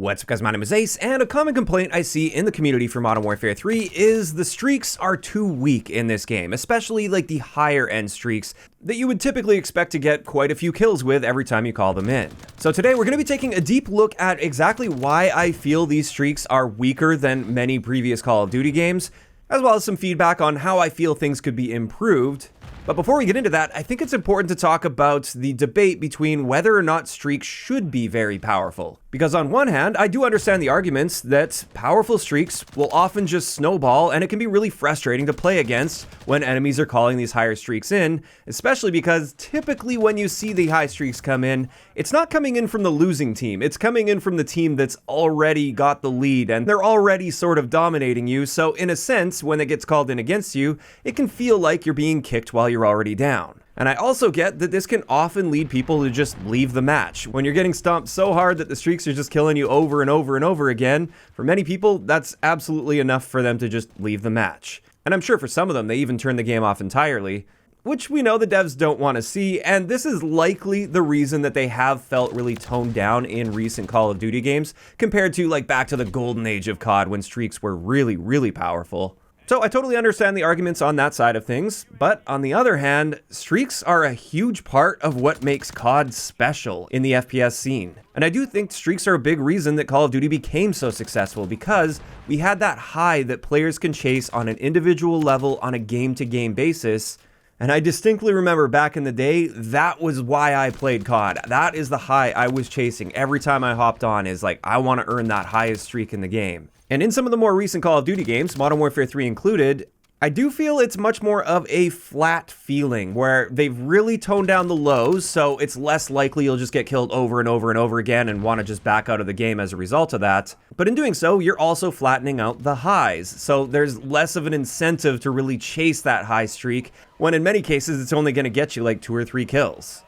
What's up guys, my name is Ace, and a common complaint I see in the community for Modern Warfare 3 is the streaks are too weak in this game, especially like the higher end streaks that you would typically expect to get quite a few kills with every time you call them in. So today we're going to be taking a deep look at exactly why I feel these streaks are weaker than many previous Call of Duty games, as well as some feedback on how I feel things could be improved. But before we get into that, I think it's important to talk about the debate between whether or not streaks should be very powerful. Because on one hand, I do understand the arguments that powerful streaks will often just snowball, and it can be really frustrating to play against when enemies are calling these higher streaks in, especially because typically when you see the high streaks come in, it's not coming in from the losing team, it's coming in from the team that's already got the lead, and they're already sort of dominating you, so in a sense, when it gets called in against you, it can feel like you're being kicked while you're already down. And I also get that this can often lead people to just leave the match. When you're getting stomped so hard that the streaks are just killing you over and over and over again, for many people, that's absolutely enough for them to just leave the match. And I'm sure for some of them, they even turn the game off entirely, which we know the devs don't want to see, and this is likely the reason that they have felt really toned down in recent Call of Duty games, compared to like back to the golden age of COD when streaks were really, really powerful. So I totally understand the arguments on that side of things, but on the other hand, streaks are a huge part of what makes COD special in the FPS scene. And I do think streaks are a big reason that Call of Duty became so successful, because we had that high that players can chase on an individual level on a game-to-game basis. And I distinctly remember back in the day, that was why I played COD. That is the high I was chasing every time I hopped on, is like, I want to earn that highest streak in the game. And in some of the more recent Call of Duty games, Modern Warfare 3 included, I do feel it's much more of a flat feeling, where they've really toned down the lows, so it's less likely you'll just get killed over and over and over again and want to just back out of the game as a result of that. But in doing so, you're also flattening out the highs, so there's less of an incentive to really chase that high streak, when in many cases it's only going to get you like 2 or 3 kills.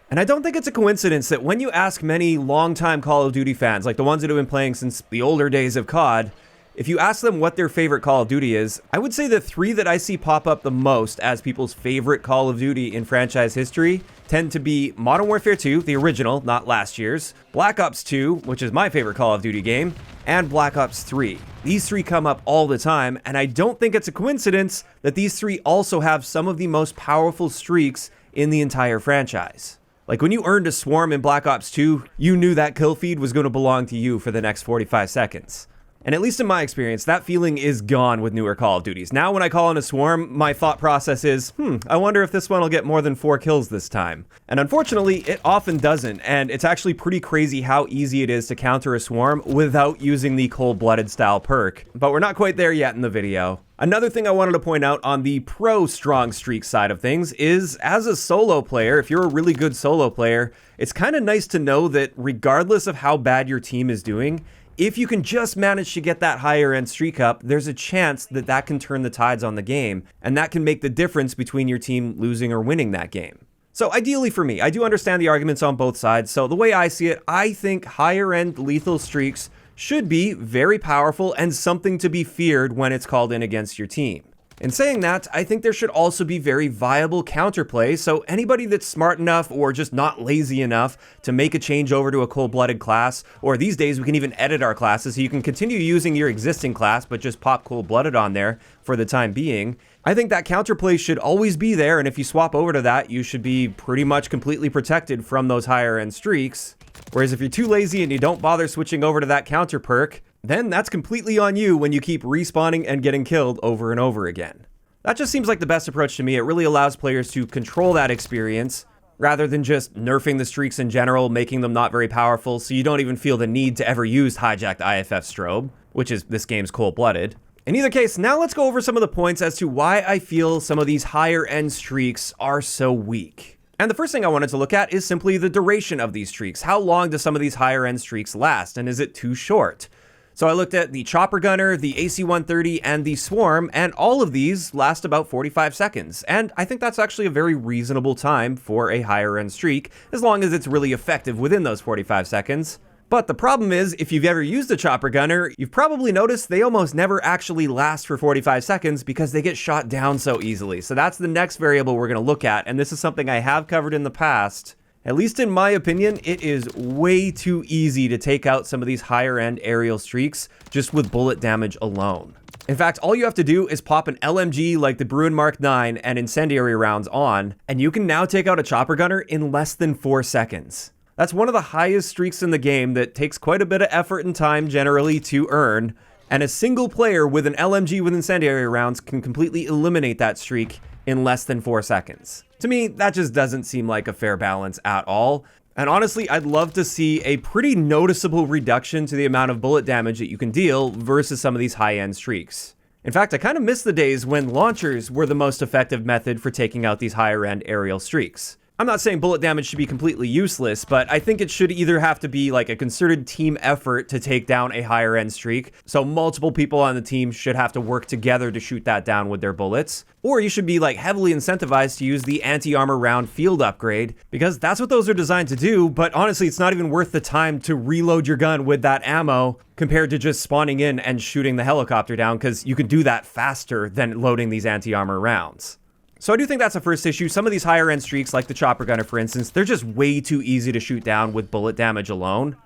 And I don't think it's a coincidence that when you ask many longtime Call of Duty fans, like the ones that have been playing since the older days of COD, if you ask them what their favorite Call of Duty is, I would say the 3 that I see pop up the most as people's favorite Call of Duty in franchise history tend to be Modern Warfare 2, the original, not last year's, Black Ops 2, which is my favorite Call of Duty game, and Black Ops 3. These 3 come up all the time, and I don't think it's a coincidence that these 3 also have some of the most powerful streaks in the entire franchise. Like when you earned a swarm in Black Ops 2, you knew that kill feed was going to belong to you for the next 45 seconds. And at least in my experience, that feeling is gone with newer Call of Duties. Now when I call in a swarm, my thought process is, I wonder if this one will get more than 4 kills this time. And unfortunately, it often doesn't, and it's actually pretty crazy how easy it is to counter a swarm without using the cold-blooded style perk. But we're not quite there yet in the video. Another thing I wanted to point out on the pro strong streak side of things is, as a solo player, if you're a really good solo player, it's kind of nice to know that regardless of how bad your team is doing, if you can just manage to get that higher end streak up, there's a chance that that can turn the tides on the game, and that can make the difference between your team losing or winning that game. So ideally for me, I do understand the arguments on both sides, so the way I see it, I think higher end lethal streaks should be very powerful and something to be feared when it's called in against your team. In saying that, I think there should also be very viable counterplay, so anybody that's smart enough or just not lazy enough to make a change over to a cold-blooded class, or these days we can even edit our classes so you can continue using your existing class but just pop cold-blooded on there for the time being, I think that counterplay should always be there, and if you swap over to that, you should be pretty much completely protected from those higher end streaks. Whereas if you're too lazy and you don't bother switching over to that counter perk, then that's completely on you when you keep respawning and getting killed over and over again. That just seems like the best approach to me. It really allows players to control that experience, rather than just nerfing the streaks in general, making them not very powerful, so you don't even feel the need to ever use hijacked IFF strobe, which is this game's cold-blooded. In either case, now let's go over some of the points as to why I feel some of these higher end streaks are so weak. And the first thing I wanted to look at is simply the duration of these streaks. How long do some of these higher end streaks last, and is it too short? So I looked at the Chopper Gunner, the AC-130, and the Swarm, and all of these last about 45 seconds. And I think that's actually a very reasonable time for a higher end streak, as long as it's really effective within those 45 seconds. But the problem is, if you've ever used a Chopper Gunner, you've probably noticed they almost never actually last for 45 seconds because they get shot down so easily. So that's the next variable we're going to look at, and this is something I have covered in the past, At least in my opinion, it is way too easy to take out some of these higher end aerial streaks just with bullet damage alone. In fact, all you have to do is pop an LMG like the MWIII and incendiary rounds on, and you can now take out a chopper gunner in less than 4 seconds. That's one of the highest streaks in the game that takes quite a bit of effort and time generally to earn, and a single player with an LMG with incendiary rounds can completely eliminate that streak in less than 4 seconds. To me, that just doesn't seem like a fair balance at all. And honestly, I'd love to see a pretty noticeable reduction to the amount of bullet damage that you can deal versus some of these high-end streaks. In fact, I kind of miss the days when launchers were the most effective method for taking out these higher-end aerial streaks. I'm not saying bullet damage should be completely useless, but I think it should either have to be like a concerted team effort to take down a higher end streak, so multiple people on the team should have to work together to shoot that down with their bullets, or you should be like heavily incentivized to use the anti-armor round field upgrade, because that's what those are designed to do, but honestly it's not even worth the time to reload your gun with that ammo compared to just spawning in and shooting the helicopter down, because you can do that faster than loading these anti-armor rounds. So I do think that's the first issue. Some of these higher end streaks, like the chopper gunner for instance, they're just way too easy to shoot down with bullet damage alone.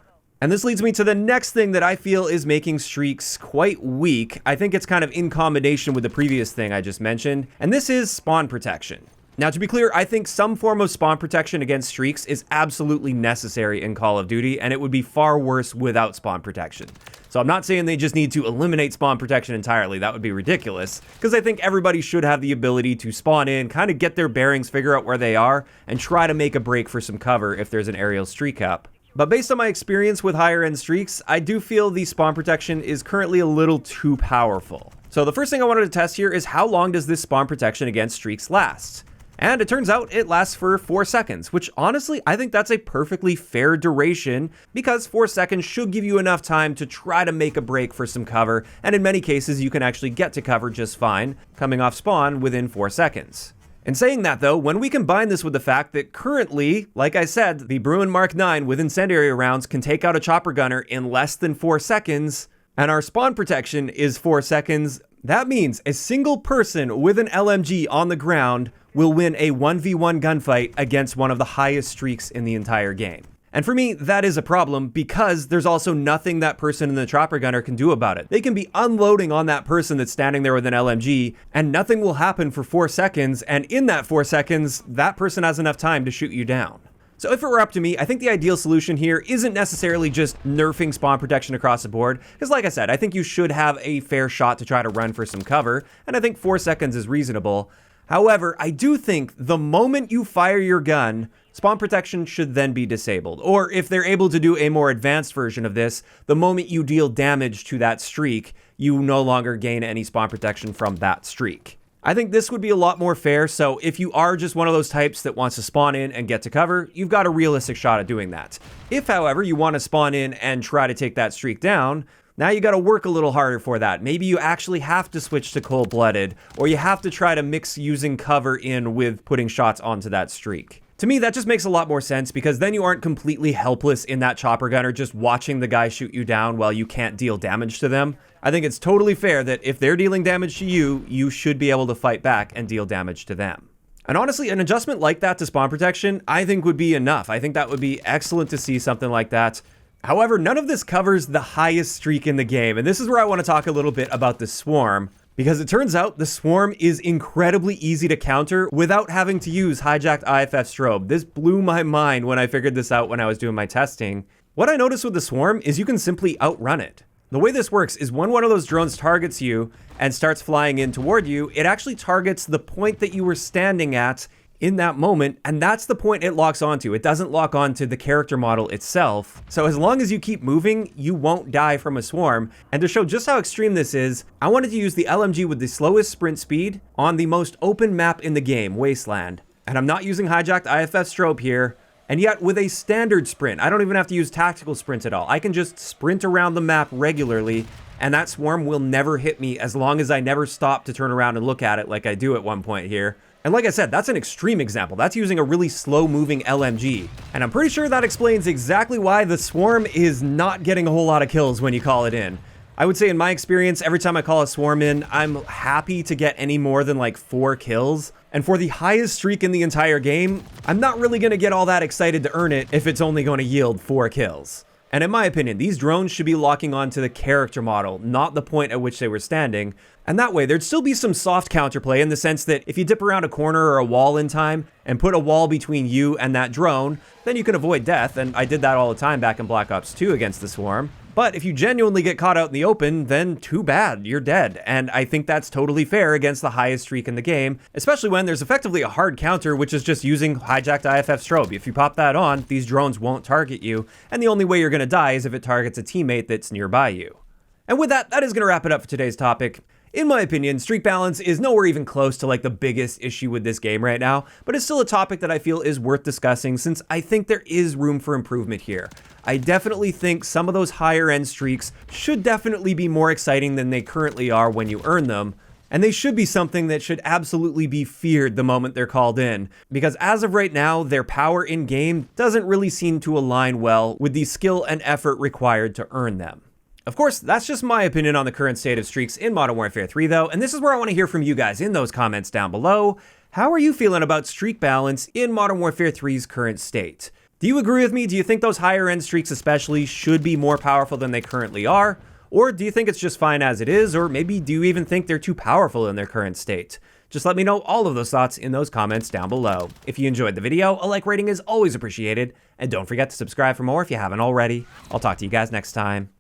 And this leads me to the next thing that I feel is making streaks quite weak. I think it's kind of in combination with the previous thing I just mentioned, and this is spawn protection. Now, to be clear, I think some form of spawn protection against streaks is absolutely necessary in Call of Duty, and it would be far worse without spawn protection. So I'm not saying they just need to eliminate spawn protection entirely. That would be ridiculous, because I think everybody should have the ability to spawn in, kind of get their bearings, figure out where they are, and try to make a break for some cover if there's an aerial streak up. But based on my experience with higher end streaks, I do feel the spawn protection is currently a little too powerful. So the first thing I wanted to test here is how long does this spawn protection against streaks last? And it turns out it lasts for 4 seconds, which honestly, I think that's a perfectly fair duration because 4 seconds should give you enough time to try to make a break for some cover, and in many cases you can actually get to cover just fine, coming off spawn within 4 seconds. In saying that though, when we combine this with the fact that currently, like I said, the MWIII with incendiary rounds can take out a chopper gunner in less than 4 seconds, and our spawn protection is 4 seconds, that means a single person with an LMG on the ground will win a 1v1 gunfight against one of the highest streaks in the entire game. And for me, that is a problem because there's also nothing that person in the chopper gunner can do about it. They can be unloading on that person that's standing there with an LMG and nothing will happen for 4 seconds, and in that 4 seconds, that person has enough time to shoot you down. So if it were up to me, I think the ideal solution here isn't necessarily just nerfing spawn protection across the board, because like I said, I think you should have a fair shot to try to run for some cover, and I think 4 seconds is reasonable. However, I do think the moment you fire your gun, spawn protection should then be disabled. Or if they're able to do a more advanced version of this, the moment you deal damage to that streak, you no longer gain any spawn protection from that streak. I think this would be a lot more fair, so if you are just one of those types that wants to spawn in and get to cover, you've got a realistic shot at doing that. If, however, you want to spawn in and try to take that streak down, now you got to work a little harder for that. Maybe you actually have to switch to cold-blooded, or you have to try to mix using cover in with putting shots onto that streak. To me, that just makes a lot more sense because then you aren't completely helpless in that chopper gunner just watching the guy shoot you down while you can't deal damage to them. I think it's totally fair that if they're dealing damage to you, you should be able to fight back and deal damage to them. And honestly, an adjustment like that to spawn protection, I think would be enough. I think that would be excellent to see something like that. However, none of this covers the highest streak in the game, and this is where I want to talk a little bit about the Swarm, because it turns out the Swarm is incredibly easy to counter without having to use hijacked IFF strobe. This blew my mind when I figured this out when I was doing my testing. What I noticed with the Swarm is you can simply outrun it. The way this works is when one of those drones targets you and starts flying in toward you, it actually targets the point that you were standing at in that moment, and that's the point it locks onto. It doesn't lock onto the character model itself. So as long as you keep moving, you won't die from a swarm. And to show just how extreme this is, I wanted to use the LMG with the slowest sprint speed on the most open map in the game, Wasteland. And I'm not using hijacked IFF strobe here. And yet with a standard sprint, I don't even have to use tactical sprints at all. I can just sprint around the map regularly, and that swarm will never hit me as long as I never stop to turn around and look at it like I do at one point here. And like I said, that's an extreme example. That's using a really slow-moving LMG. And I'm pretty sure that explains exactly why the Swarm is not getting a whole lot of kills when you call it in. I would say in my experience, every time I call a swarm in, I'm happy to get any more than like 4 kills. And for the highest streak in the entire game, I'm not really going to get all that excited to earn it if it's only going to yield 4 kills. And in my opinion, these drones should be locking onto the character model, not the point at which they were standing. And that way, there'd still be some soft counterplay in the sense that if you dip around a corner or a wall in time and put a wall between you and that drone, then you can avoid death, and I did that all the time back in Black Ops 2 against the swarm. But if you genuinely get caught out in the open, then too bad, you're dead. And I think that's totally fair against the highest streak in the game, especially when there's effectively a hard counter, which is just using hijacked IFF strobe. If you pop that on, these drones won't target you, and the only way you're gonna die is if it targets a teammate that's nearby you. And with that, that is gonna wrap it up for today's topic. In my opinion, streak balance is nowhere even close to like the biggest issue with this game right now, but it's still a topic that I feel is worth discussing since I think there is room for improvement here. I definitely think some of those higher end streaks should definitely be more exciting than they currently are when you earn them, and they should be something that should absolutely be feared the moment they're called in, because as of right now, their power in game doesn't really seem to align well with the skill and effort required to earn them. Of course, that's just my opinion on the current state of streaks in Modern Warfare 3 though, and this is where I want to hear from you guys in those comments down below. How are you feeling about streak balance in Modern Warfare 3's current state? Do you agree with me? Do you think those higher end streaks especially should be more powerful than they currently are? Or do you think it's just fine as it is? Or maybe do you even think they're too powerful in their current state? Just let me know all of those thoughts in those comments down below. If you enjoyed the video, a like rating is always appreciated, and don't forget to subscribe for more if you haven't already. I'll talk to you guys next time.